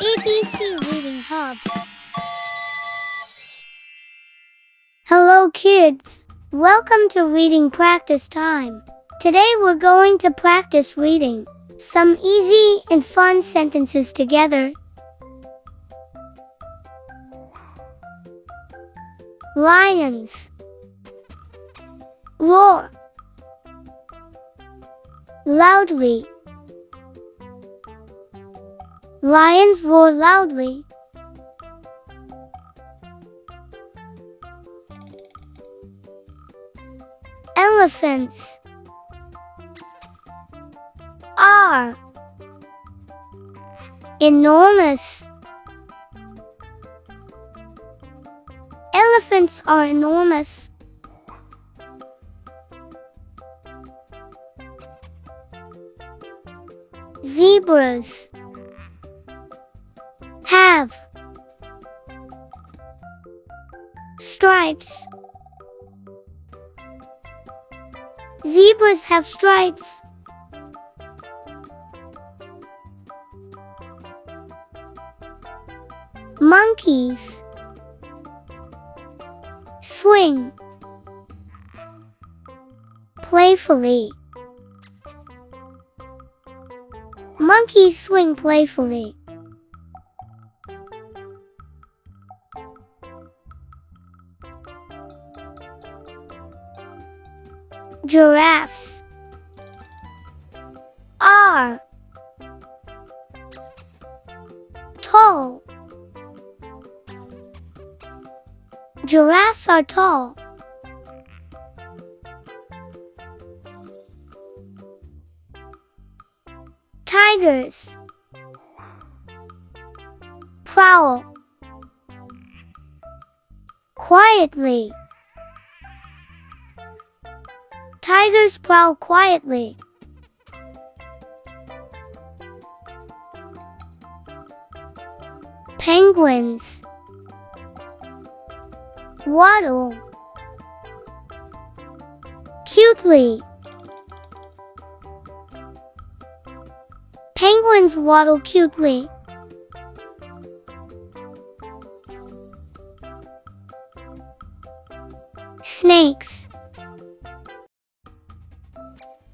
ABC Reading Hub. Hello kids! Welcome to reading practice time. Today we're going to practice reading some easy and fun sentences together. Lions roar loudly. Lions roar loudly. Elephants are enormous. Elephants are enormous. Zebras have stripes. Zebras have stripes. Monkeys swing playfully. Monkeys swing playfully. Giraffes are tall. Giraffes are tall. Tigers prowl quietly. Tigers prowl quietly. Penguins waddle cutely. Penguins waddle cutely. Snakes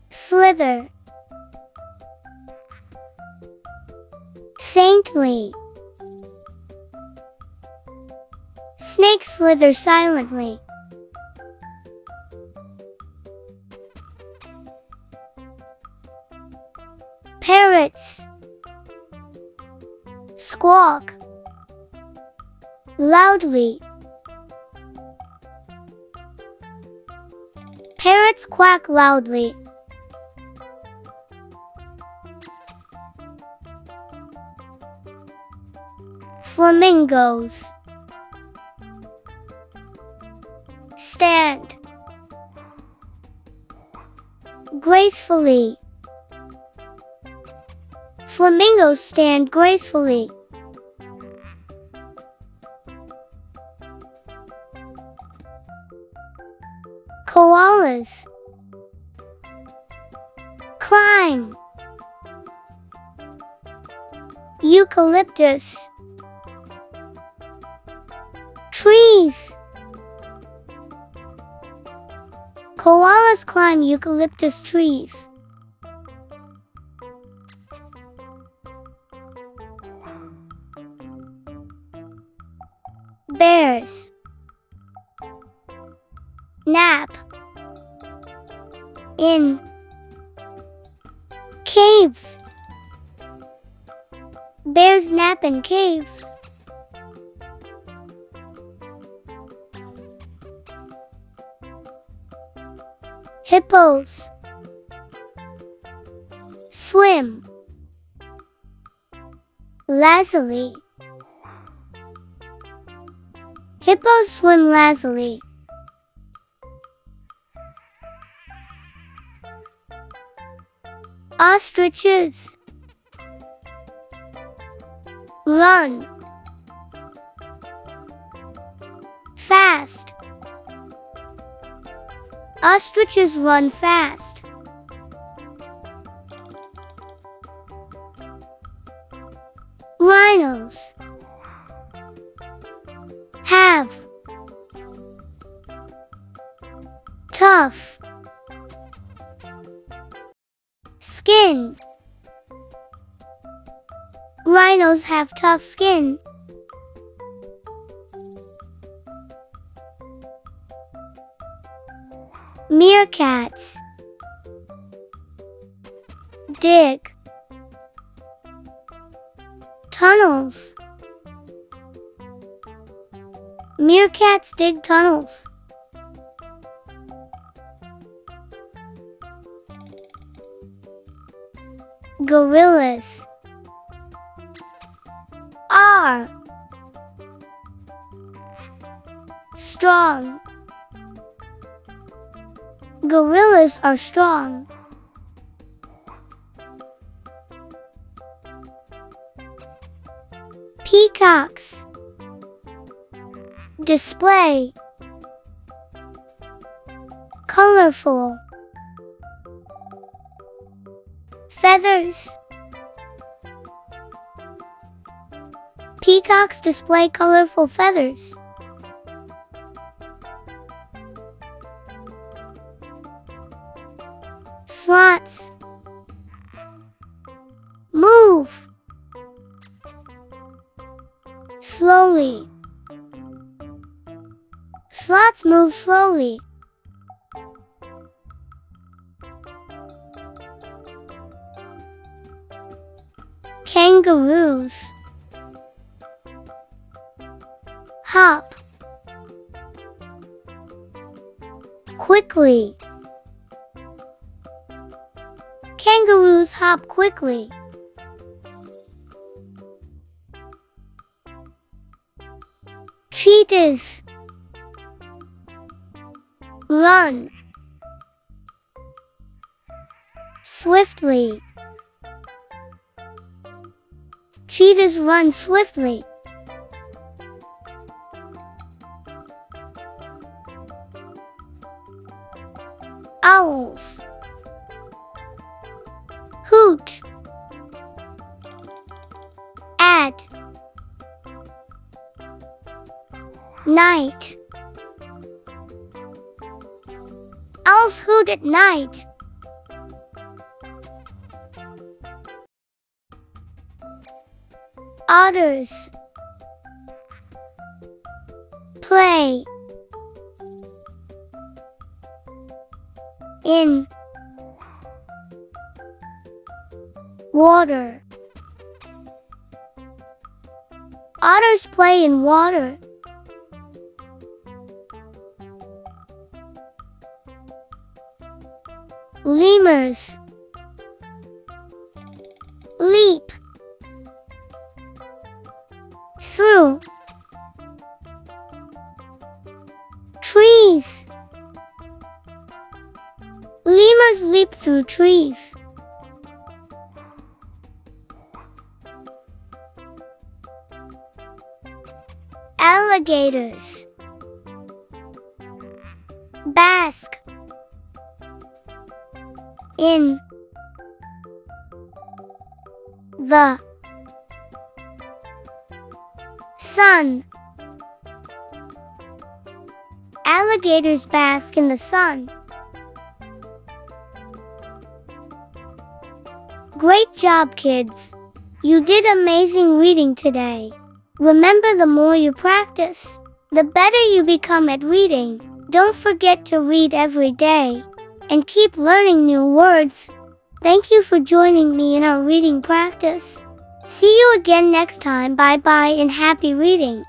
slither saintly. Snakes slither silently. Parrots squawk loudly. Parrots quack loudly. Flamingos stand gracefully. Flamingos stand gracefully. Koalas climb eucalyptus trees. Koalas climb eucalyptus trees. Bears nap in caves. Bears nap in caves. Hippos swim lazily. Hippos swim lazily. Ostriches run fast. Ostriches run fast. Rhinos have tough skin. Rhinos have tough skin. Meerkats dig tunnels. Meerkats dig tunnels. Gorillas are strong. Gorillas are strong. Peacocks display colorful feathers. Peacocks display colorful feathers. Sloths move slowly. Sloths move slowly. Kangaroos hop quickly. Kangaroos hop quickly. Cheetahs run swiftly. Cheetahs run swiftly. Owls hoot at night. Owls hoot at night. Otters play in water. Otters play in water. Lemurs leap through trees. Lemurs leap through trees. Alligators bask in the sun. Alligators bask in the sun. Great job, kids! You did amazing reading today. Remember, the more you practice, the better you become at reading. Don't forget to read every day and keep learning new words. Thank you for joining me in our reading practice. See you again next time. Bye bye and happy reading.